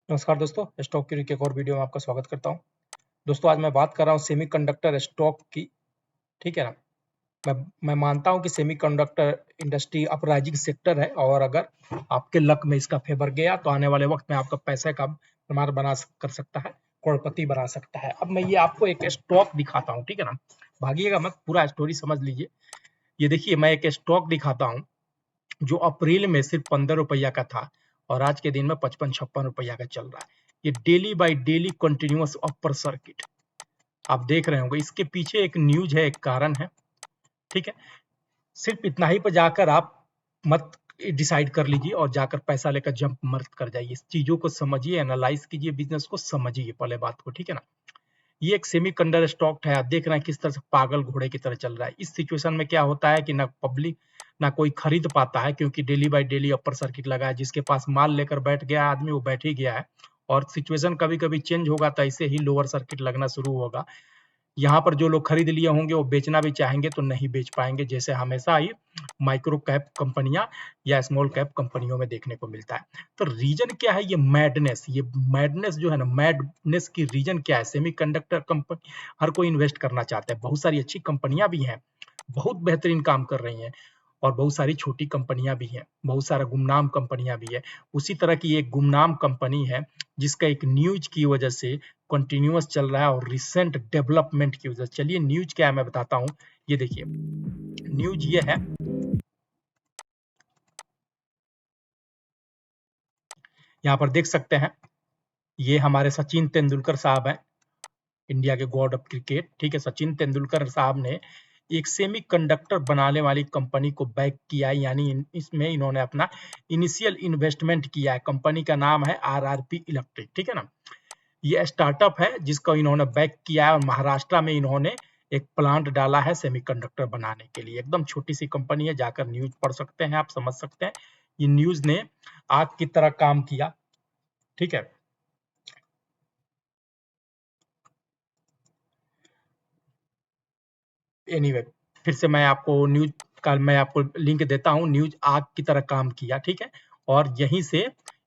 नमस्कार दोस्तों, stock Curie के एक और वीडियो में आपका स्वागत करता हूं। दोस्तों, आज मैं बात कर रहा हूं सेमीकंडक्टर स्टॉक की। ठीक है ना। मैं मानता हूं कि सेमीकंडक्टर इंडस्ट्री अपराइजिंग सेक्टर है और अगर आपके लक में इसका फेवर गया तो आने वाले वक्त में आपका पैसे का प्रमाण कर सकता है, करोड़पति बना सकता है। अब मैं ये आपको एक स्टॉक दिखाता हूँ, ठीक है ना। भागिएगा मत, पूरा स्टोरी समझ लीजिए। ये देखिए, मैं एक स्टॉक दिखाता हूँ जो अप्रैल में सिर्फ 15 रुपया का था और आज के दिन में 55-56 रुपया का चल रहा है। ये daily by daily continuous upper circuit आप देख रहे होंगे। इसके पीछे एक न्यूज है, एक कारण है। ठीक है, सिर्फ इतना ही पर जाकर आप मत डिसाइड कर लीजिए और जाकर पैसा लेकर जंप मत कर जाइए। इस चीजों को समझिए, एनालाइज कीजिए, बिजनेस को समझिए पहले बात को। ठीक है ना। ये एक सेमीकंडक्टर स्टॉक है। आप देख रहे हैं किस तरह से पागल घोड़े की तरह चल रहा है। इस सिचुएशन में क्या होता है कि ना पब्लिक ना कोई खरीद पाता है, क्योंकि daily by daily upper circuit लगा है। जिसके पास माल लेकर बैठ गया आदमी, वो बैठ ही गया है। और सिचुएशन कभी कभी चेंज होगा तो ऐसे ही लोअर सर्किट लगना शुरू होगा। यहाँ पर जो लोग खरीद लिए होंगे वो बेचना भी चाहेंगे तो नहीं बेच पाएंगे, जैसे हमेशा ही माइक्रो कैप कंपनियां या स्मॉल कैप कंपनियों में देखने को मिलता है। तो रीजन क्या है? ये मैडनेस जो है ना, मैडनेस की रीजन क्या है? सेमीकंडक्टर कंपनी हर कोई इन्वेस्ट करना चाहता है। बहुत सारी अच्छी कंपनियां भी हैं, बहुत बेहतरीन काम कर रही हैं, और बहुत सारी छोटी कंपनियां भी हैं, बहुत सारा गुमनाम कंपनियां भी है। उसी तरह की एक गुमनाम कंपनी है जिसका एक न्यूज की वजह से कंटिन्यूअस चल रहा है और रिसेंट डेवलपमेंट की वजह से। चलिए न्यूज क्या है मैं बताता हूं। ये देखिए, न्यूज ये है, यहाँ पर देख सकते हैं। ये हमारे सचिन तेंदुलकर साहब हैं, इंडिया के गॉड ऑफ क्रिकेट। ठीक है, सचिन तेंदुलकर साहब ने एक सेमी कंडक्टर बनाने वाली कंपनी को बैक किया है, यानी इसमें इन्होंने अपना इनिशियल इन्वेस्टमेंट किया है। कंपनी का नाम है आरआरपी इलेक्ट्रिक। ठीक है ना। ये स्टार्टअप है जिसको इन्होंने बैक किया है और महाराष्ट्र में इन्होंने एक प्लांट डाला है सेमीकंडक्टर बनाने के लिए। एकदम छोटी सी कंपनी है, जाकर न्यूज पढ़ सकते हैं, आप समझ सकते हैं। ये न्यूज ने आग की तरह काम किया। ठीक है, एनीवे फिर से मैं आपको न्यूज का मैं आपको लिंक देता हूं। न्यूज आग की तरह काम किया, ठीक है, और यहीं से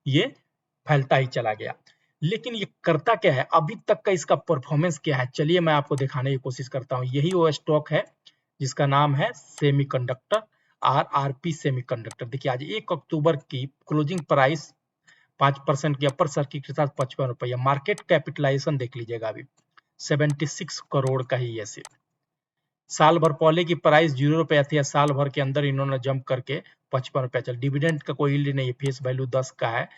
ये फैलता ही चला गया। लेकिन ये करता क्या है, अभी तक का इसका परफॉर्मेंस क्या है, चलिए मैं आपको दिखाने की कोशिश करता हूँ। यही वो स्टॉक है जिसका नाम है सेमीकंडक्टर, आरआरपी सेमीकंडक्टर। देखिए, आज 1 अक्टूबर की क्लोजिंग प्राइस 5% की अपर सर्किट के साथ 55 रुपया। मार्केट कैपिटलाइजेशन देख लीजिएगा, अभी 76 करोड़ का ही है सिर्फ। साल भर पहले की प्राइस 0 रुपया थी, साल भर के अंदर इन्होंने जंप करके 55 रुपया चल। डिविडेंड का कोई यील्ड नहीं है, फेस वैल्यू 10 का है।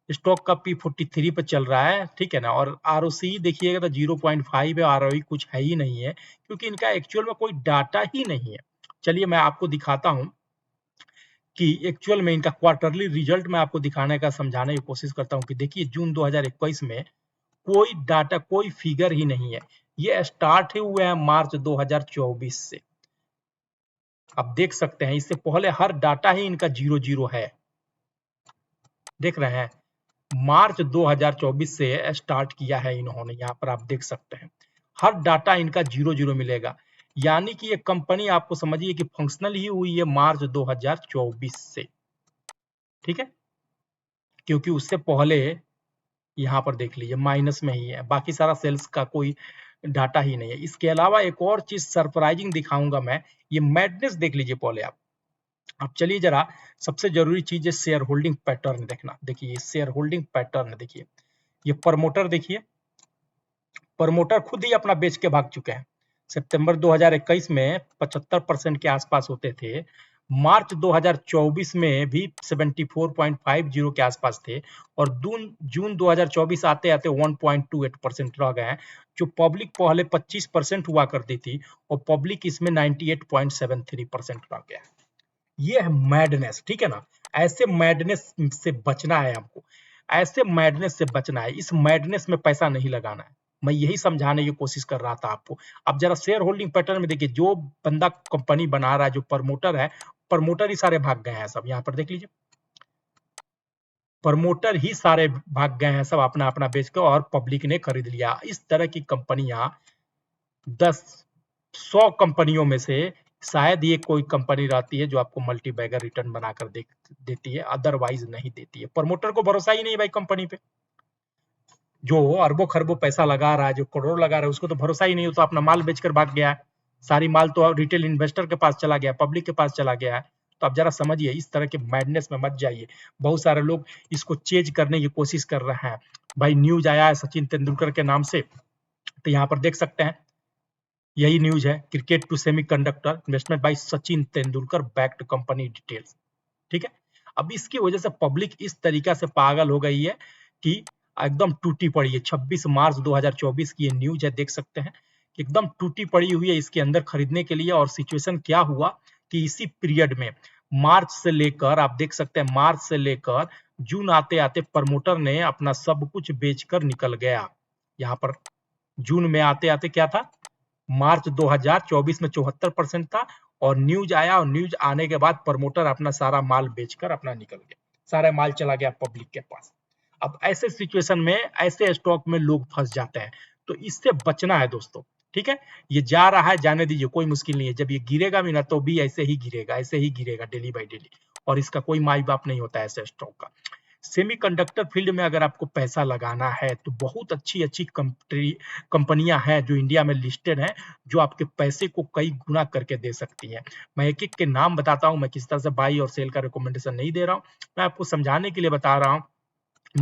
स्टॉक का P43 पे चल रहा है, ठीक है ना। और आरओसी देखिएगा तो 0.5 है, आरओई कुछ है ही नहीं है, क्योंकि इनका एक्चुअल में कोई डाटा ही नहीं है। चलिए मैं आपको दिखाता हूं कि एक्चुअल में इनका क्वार्टरली रिजल्ट मैं आपको दिखाने का, समझाने की कोशिश करता हूं कि देखिए जून 2021 में कोई डाटा, कोई फिगर ही नहीं है। ये स्टार्ट हुए हैं मार्च 2024 से। आप देख सकते हैं इससे पहले हर डाटा ही इनका 00 है। देख रहे हैं, मार्च 2024 से स्टार्ट किया है इन्होंने, यहाँ पर आप देख सकते हैं हर डाटा इनका 00 मिलेगा। यानी कि ये कंपनी आपको समझिए कि फंक्शनल ही हुई है मार्च 2024 से। ठीक है, क्योंकि उससे पहले यहाँ पर देख लीजिए माइनस में ही है, बाकी सारा सेल्स का कोई डाटा ही नहीं है। इसके अलावा एक और चीज सरप्राइजिंग दिखाऊंगा मैं। ये मैडनेस देख लीजिए पहले आप। अब चलिए जरा, सबसे जरूरी चीज है शेयर होल्डिंग पैटर्न देखना। देखिए ये शेयर होल्डिंग पैटर्न देखिए, ये प्रमोटर देखिए, प्रमोटर खुद ही अपना बेच के भाग चुके हैं। सितंबर 2021 में 75% के आसपास होते थे, मार्च 2024 में भी 74.50 के आसपास थे, और जून 2024 आते आते 1.28% रह गए हैं। जो पब्लिक पहले 25% हुआ करती थी, और पब्लिक इसमें 98.73% रह गया है। ये है मैडनेस, ठीक है ना। ऐसे मैडनेस से बचना है हमको, ऐसे मैडनेस से बचना है। इस मैडनेस में पैसा नहीं लगाना है। मैं यही समझाने की कोशिश कर रहा था आपको। अब जरा शेयर होल्डिंग पैटर्न में देखिए, जो बंदा कंपनी बना रहा है, जो प्रमोटर है, प्रमोटर ही सारे भाग गए हैं सब। यहाँ पर देख लीजिए, प्रमोटर ही सारे भाग गए हैं सब, अपना अपना बेच के, और पब्लिक ने खरीद लिया। इस तरह की कंपनियां 100 कंपनियों में से शायद ये कोई कंपनी रहती है जो आपको मल्टी बैगर रिटर्न बनाकर देती है, अदरवाइज नहीं देती है। प्रमोटर को भरोसा ही नहीं भाई कंपनी पे। जो अरबों खरबों पैसा लगा रहा है, जो करोड़ लगा रहा है, उसको तो भरोसा ही नहीं, हो तो अपना माल बेचकर भाग गया है। सारी माल तो रिटेल इन्वेस्टर के पास चला गया, पब्लिक के पास चला गया है। तो आप जरा समझिए, इस तरह के मैडनेस में मत जाइए। बहुत सारे लोग इसको चेज करने की कोशिश कर रहे हैं। भाई न्यूज आया है सचिन तेंदुलकर के नाम से, तो यहाँ पर देख सकते हैं, यही न्यूज है, cricket to semiconductor investment by Sachin Tendulkar backed company details. ठीक है। अब इसकी वजह से पब्लिक इस तरीका से पागल हो गई है कि एकदम टूटी पड़ी है। 26 मार्च 2024 की ये न्यूज है, देख सकते हैं, एकदम टूटी पड़ी हुई है इसके अंदर खरीदने के लिए। और सिचुएशन क्या हुआ कि इसी पीरियड में मार्च से लेकर, आप देख सकते हैं, मार्च से लेकर जून आते आते प्रमोटर ने अपना सब कुछ बेचकर निकल गया। यहाँ पर जून में आते आते क्या था, मार्च 2024 में 74% था, और न्यूज आया, और न्यूज आने के बाद प्रमोटर अपना सारा माल बेचकर अपना निकल गया, सारा माल चला गया पब्लिक के पास। अब ऐसे सिचुएशन में, ऐसे स्टॉक में लोग फंस जाते हैं, तो इससे बचना है दोस्तों। ठीक है, ये जा रहा है, जाने दीजिए, कोई मुश्किल नहीं है। जब ये गिरेगा भी ना, तो भी ऐसे ही गिरेगा, ऐसे ही गिरेगा डेली बाई डेली, और इसका कोई माई बाप नहीं होता है ऐसे स्टॉक का। सेमीकंडक्टर फील्ड में अगर आपको पैसा लगाना है, तो बहुत अच्छी अच्छी कंपनियां हैं जो इंडिया में लिस्टेड हैं, जो आपके पैसे को कई गुना करके दे सकती हैं। मैं एक एक के नाम बताता हूं, मैं किस तरह से बाई और सेल का रिकमेंडेशन नहीं दे रहा हूं, मैं आपको समझाने के लिए बता रहा हूं।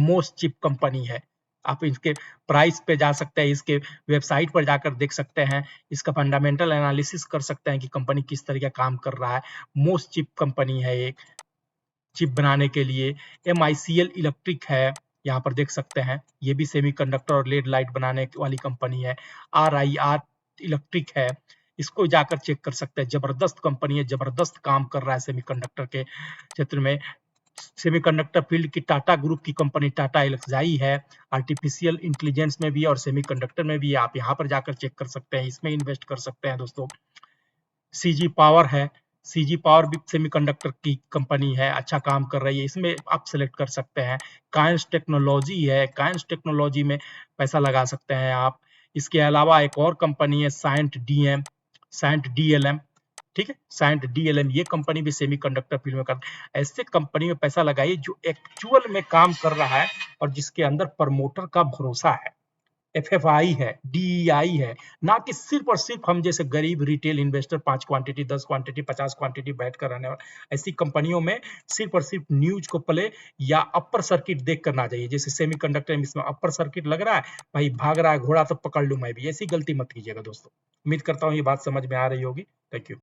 मोस्ट चिप कंपनी है, आप इसके प्राइस पे जा सकते हैं, इसके वेबसाइट पर जाकर देख सकते हैं, इसका फंडामेंटल एनालिसिस कर सकते हैं कि कंपनी किस तरह का काम कर रहा है। मोस्ट चिप कंपनी है एक, चिप बनाने के लिए। MICL इलेक्ट्रिक है, यहाँ पर देख सकते हैं, ये भी सेमीकंडक्टर और लेड लाइट बनाने वाली कंपनी है। RIR इलेक्ट्रिक है, इसको जाकर चेक कर सकते हैं, जबरदस्त कंपनी है, जबरदस्त काम कर रहा है सेमीकंडक्टर के क्षेत्र में। सेमीकंडक्टर फील्ड की टाटा ग्रुप की कंपनी टाटा एल्क्साई है, आर्टिफिशियल इंटेलिजेंस में भी है और सेमीकंडक्टर में भी है, आप यहाँ पर जाकर चेक कर सकते हैं, इसमें इन्वेस्ट कर सकते हैं दोस्तों। CG पावर है, CG पावर भी सेमीकंडक्टर की कंपनी है, अच्छा काम कर रही है, इसमें आप सेलेक्ट कर सकते हैं। काइंस टेक्नोलॉजी है, काइंस टेक्नोलॉजी में पैसा लगा सकते हैं आप। इसके अलावा एक और कंपनी है साइंट डीएम, साइंट DLM। ठीक है, साइंट DLM, ये कंपनी भी सेमीकंडक्टर फील्ड में कर, ऐसे कंपनी में पैसा लगाइए जो एक्चुअल में काम कर रहा है और जिसके अंदर प्रमोटर का भरोसा है। FFI है, DEI है, ना कि सिर्फ और सिर्फ हम जैसे गरीब retail investor 5 quantity, 10 quantity, 50 quantity बैठ कर रहने वाले। ऐसी कंपनियों में सिर्फ और सिर्फ न्यूज को प्ले या अपर सर्किट देख कर ना जाइए। जैसे सेमीकंडक्टर में इसमें अपर सर्किट लग रहा है, भाई भाग रहा है घोड़ा तो पकड़ लूं मैं भी, ऐसी गलती मत कीजिएगा दोस्तों। उम्मीद करता हूँ ये बात समझ में आ रही होगी। Thank you.